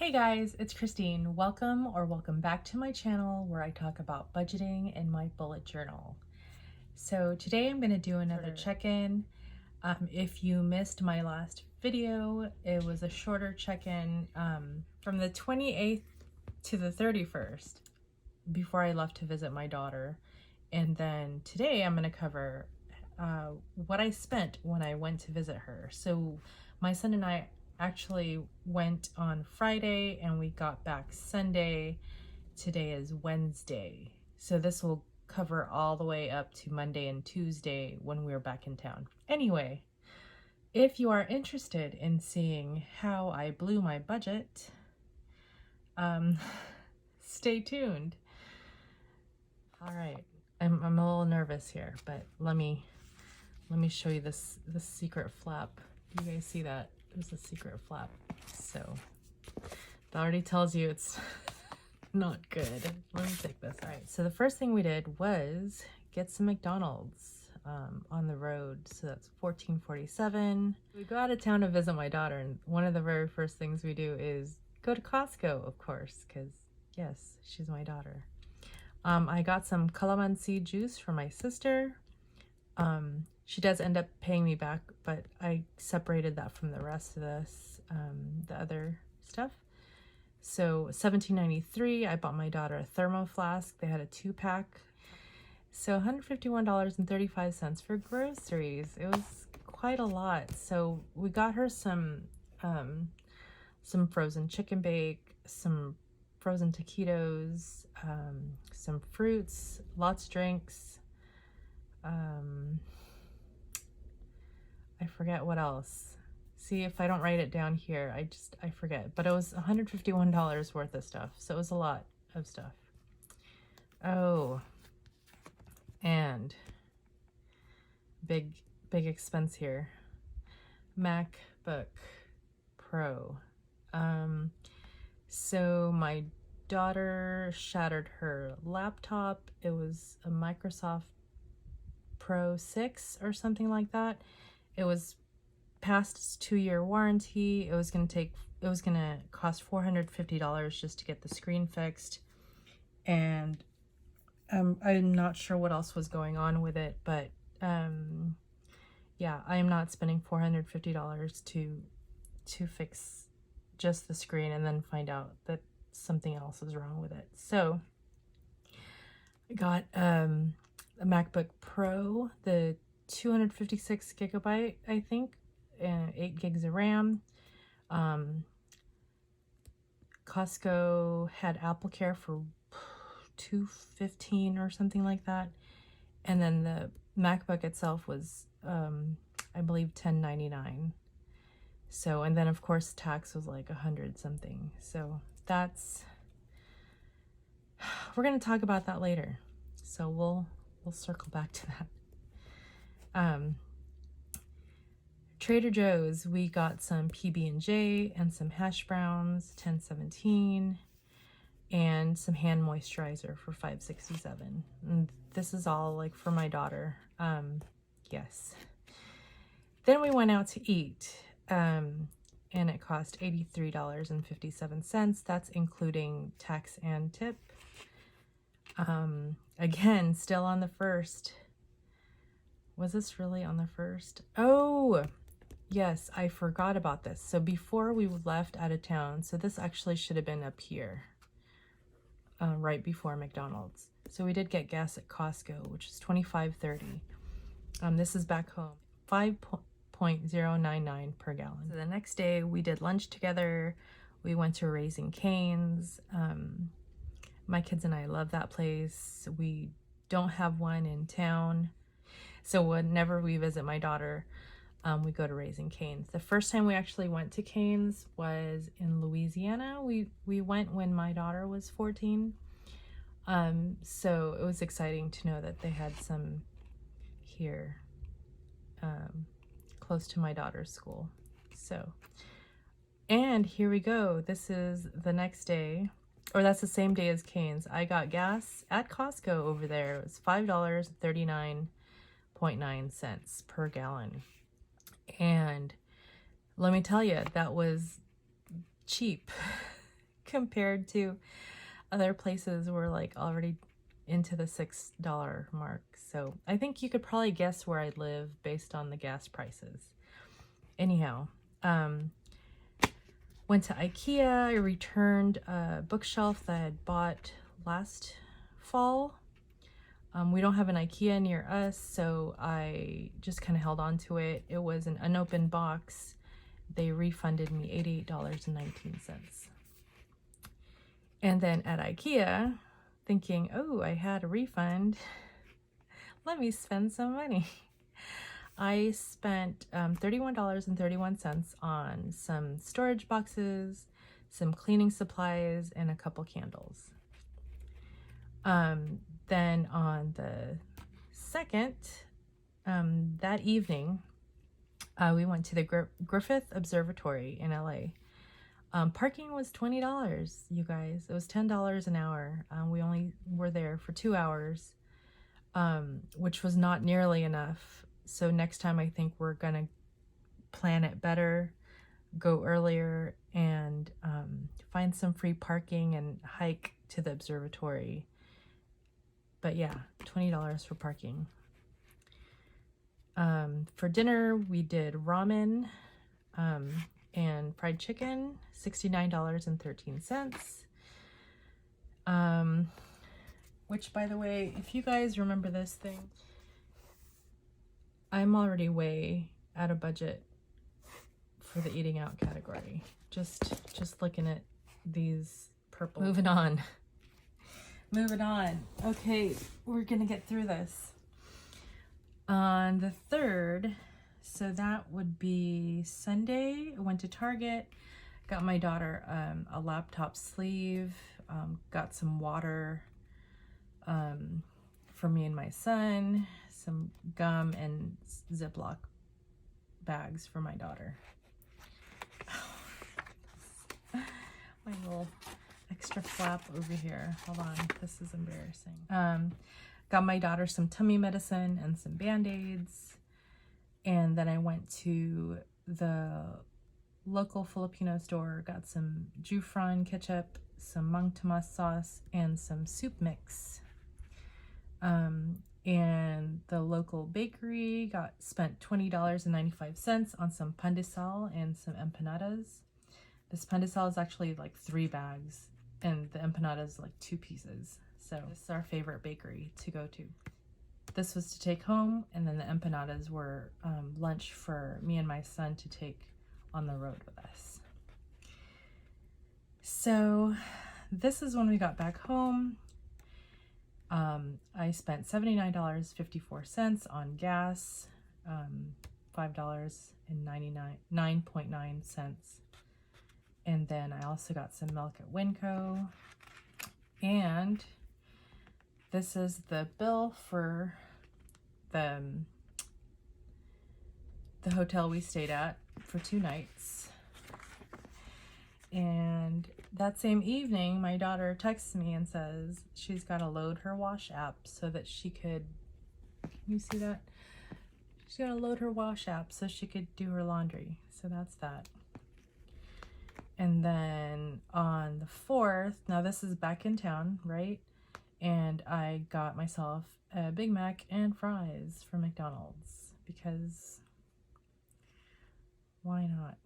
Hey guys, it's Kristine. Welcome back to my channel where I talk about budgeting in my bullet journal. So today I'm going to do another check-in. If you missed my last video, it was a shorter check-in from the 28th to the 31st before I left to visit my daughter. And then today I'm going to cover what I spent when I went to visit her. So my son and I actually went on Friday and we got back Sunday. Today is Wednesday. So this will cover all the way up to Monday and Tuesday when we're back in town. Anyway, if you are interested in seeing how I blew my budget, stay tuned. All right, I'm a little nervous here, but let me show you this secret flap. Do you guys see that? There's a secret flap. So that already tells you it's not good. Let me take this. All right, so the first thing we did was get some McDonald's on the road. So that's $14.47. We go out of town to visit my daughter, and one of the very first things we do is go to Costco, of course, because yes, she's my daughter. I got some calamansi juice for my sister. She does end up paying me back, but I separated that from the rest of this, the other stuff. So $17.93, I bought my daughter a thermo flask. They had a 2-pack. So $151.35 for groceries. It was quite a lot. So we got her some frozen chicken bake, some frozen taquitos, some fruits, lots of drinks. I forget what else. See, if I don't write it down here, I forget. But it was $151 worth of stuff. So it was a lot of stuff. Oh, and big expense here. MacBook Pro. So my daughter shattered her laptop. It was a Microsoft Pro 6 or something like that. It was past its 2-year warranty. It was gonna cost $450 just to get the screen fixed. And I'm not sure what else was going on with it, but yeah, I am not spending $450 to fix just the screen and then find out that something else is wrong with it. So I got a MacBook Pro, the 256 gigabyte, I think, and 8 gigs of RAM. Costco had Apple Care for $215 or something like that. And then the MacBook itself was, I believe, $10.99. So, and then of course tax was like 100 something. So that's, we're going to talk about that later. So we'll circle back to that. Trader Joe's, we got some PB&J and some hash browns, $10.17, and some hand moisturizer for $5.67. And this is all like for my daughter. Yes. Then we went out to eat, and it cost $83.57. That's including tax and tip. Again, still on the first. Was this really on the first? Oh, yes, I forgot about this. So before we left out of town, so this actually should have been up here, right before McDonald's. So we did get gas at Costco, which is $25.30. This is back home, 5.099 per gallon. So the next day we did lunch together. We went to Raising Cane's. My kids and I love that place. We don't have one in town. So whenever we visit my daughter, we go to Raising Cane's. The first time we actually went to Cane's was in Louisiana. We went when my daughter was 14. So it was exciting to know that they had some here, close to my daughter's school. So, and here we go. This is the next day, or that's the same day as Cane's. I got gas at Costco over there. It was $5.39.9 per gallon. And let me tell you, that was cheap. compared to other places we're like already into the $6 mark. So I think you could probably guess where I live based on the gas prices. Anyhow, went to IKEA. I returned a bookshelf that I had bought last fall. We don't have an IKEA near us, so I just kind of held on to it. It was an unopened box. They refunded me $88.19. And then at IKEA, thinking, oh, I had a refund, let me spend some money. I spent $31.31 on some storage boxes, some cleaning supplies, and a couple candles. Then on the 2nd, that evening, we went to the Griffith Observatory in LA. Parking was $20, you guys. It was $10 an hour. We only were there for 2 hours, which was not nearly enough. So next time I think we're gonna plan it better, go earlier, and find some free parking and hike to the observatory. But yeah, $20 for parking. For dinner, we did ramen and fried chicken, $69.13. Which, by the way, if you guys remember this thing, I'm already way out of budget for the eating out category. Just looking at these purple. Moving on. Okay, we're gonna get through this. On the 3rd, so that would be Sunday, I went to Target, got my daughter a laptop sleeve, got some water for me and my son, some gum, and Ziploc bags for my daughter. My little extra flap over here. Hold on, this is embarrassing. Got my daughter some tummy medicine and some Band-Aids. And then I went to the local Filipino store, got some Jufran ketchup, some Mang Tomas sauce, and some soup mix. And the local bakery spent $20.95 on some pandesal and some empanadas. This pandesal is actually like 3 bags, and the empanadas like 2 pieces. So this is our favorite bakery to go to. This was to take home, and then the empanadas were lunch for me and my son to take on the road with us. So this is when we got back home. I spent $79.54 on gas, $5.99.9. And then I also got some milk at Winco. And this is the bill for the hotel we stayed at for 2 nights. And that same evening, my daughter texts me and says she's got to load her wash app so that she could, can you see that? She's got to load her wash app so she could do her laundry. So that's that. And then on the 4th, now this is back in town, right? And I got myself a Big Mac and fries from McDonald's because why not?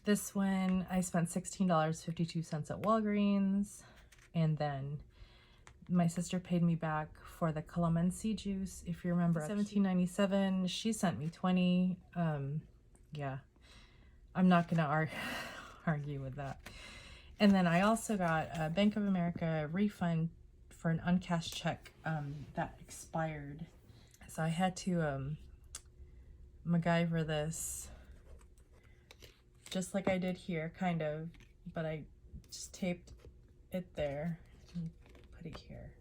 This one I spent $16.52 at Walgreens, and then my sister paid me back for the calamansi juice. If you remember, $17.97. She sent me $20. Yeah, I'm not gonna argue with that. And then I also got a Bank of America refund for an uncashed check that expired. So I had to MacGyver this, just like I did here, kind of, but I just taped it there and put it here.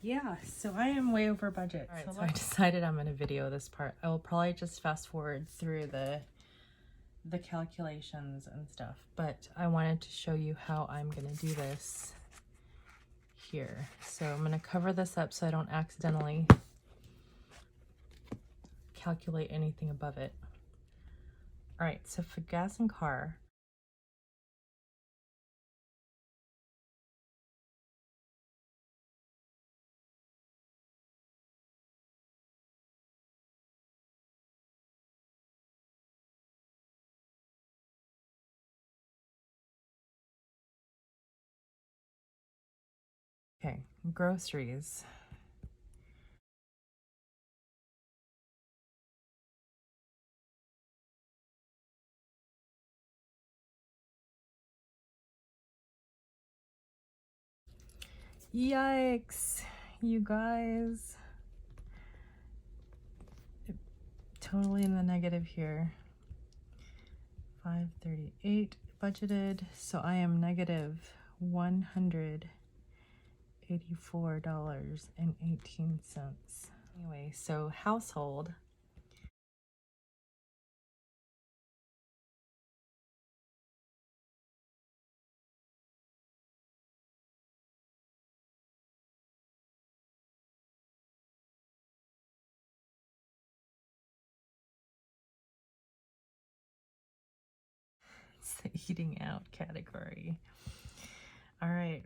Yeah, so I am way over budget. All right, so I decided I'm gonna video this part. I will probably just fast forward through the calculations and stuff, but I wanted to show you how I'm gonna do this here. So I'm gonna cover this up so I don't accidentally calculate anything above it. All right, so for gas and car, okay, groceries. Yikes, you guys. Totally in the negative here. 538 budgeted, so I am negative $184.18. Anyway, so household. It's the eating out category. All right.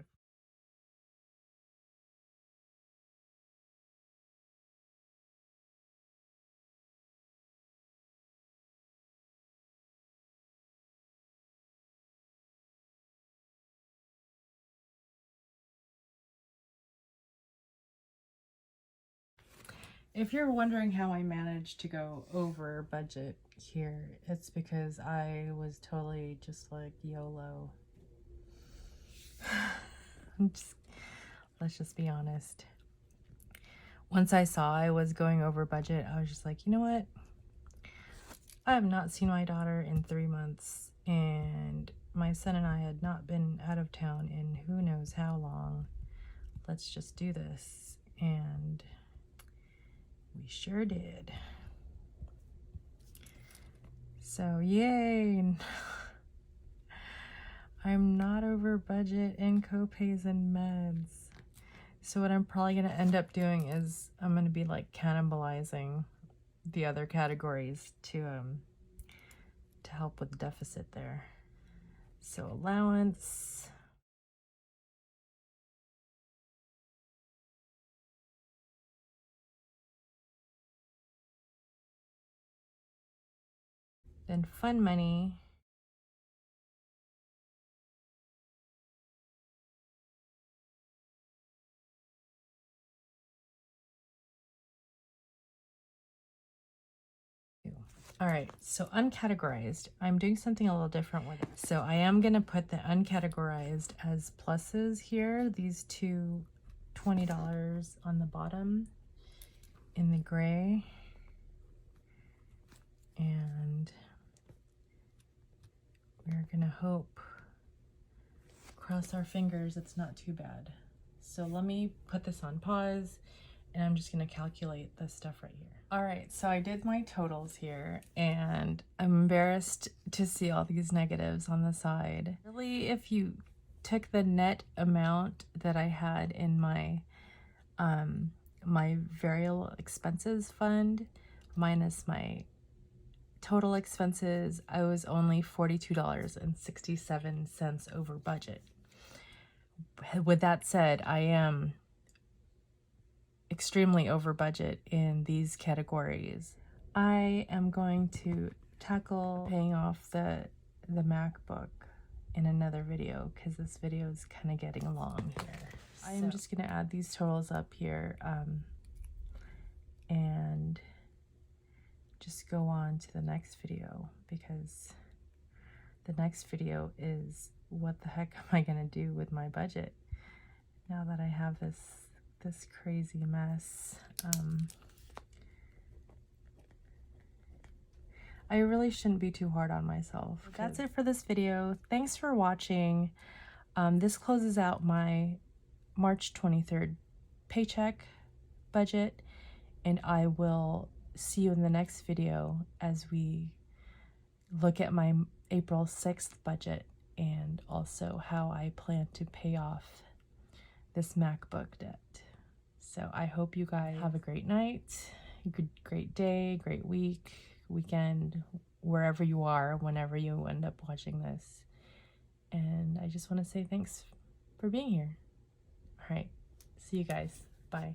If you're wondering how I managed to go over budget here, it's because I was totally just like YOLO. Let's just be honest. Once I saw I was going over budget, I was just like, you know what? I have not seen my daughter in 3 months, and my son and I had not been out of town in who knows how long. Let's just do this. And we sure did. So, yay! I'm not over budget in copays and meds. So what I'm probably going to end up doing is I'm going to be like cannibalizing the other categories to help with the deficit there. So allowance, then fund money, all right, so uncategorized. I'm doing something a little different with it. So I am going to put the uncategorized as pluses here. These two $20 on the bottom in the gray. And we're going to hope, cross our fingers, it's not too bad. So let me put this on pause and I'm just going to calculate this stuff right here. All right, so I did my totals here and I'm embarrassed to see all these negatives on the side. Really, if you took the net amount that I had in my my variable expenses fund minus my total expenses, I was only $42.67 over budget. With that said, I am extremely over budget in these categories. I am going to tackle paying off the MacBook in another video because this video is kind of getting long here. I am just going to add these totals up here and just go on to the next video because the next video is what the heck am I going to do with my budget now that I have this crazy mess. I really shouldn't be too hard on myself. That's it for this video. Thanks for watching. This closes out my March 23rd paycheck budget, and I will see you in the next video as we look at my April 6th budget and also how I plan to pay off this MacBook debt. So I hope you guys have a great night, great day, great week, weekend, wherever you are, whenever you end up watching this. And I just want to say thanks for being here. All right. See you guys. Bye.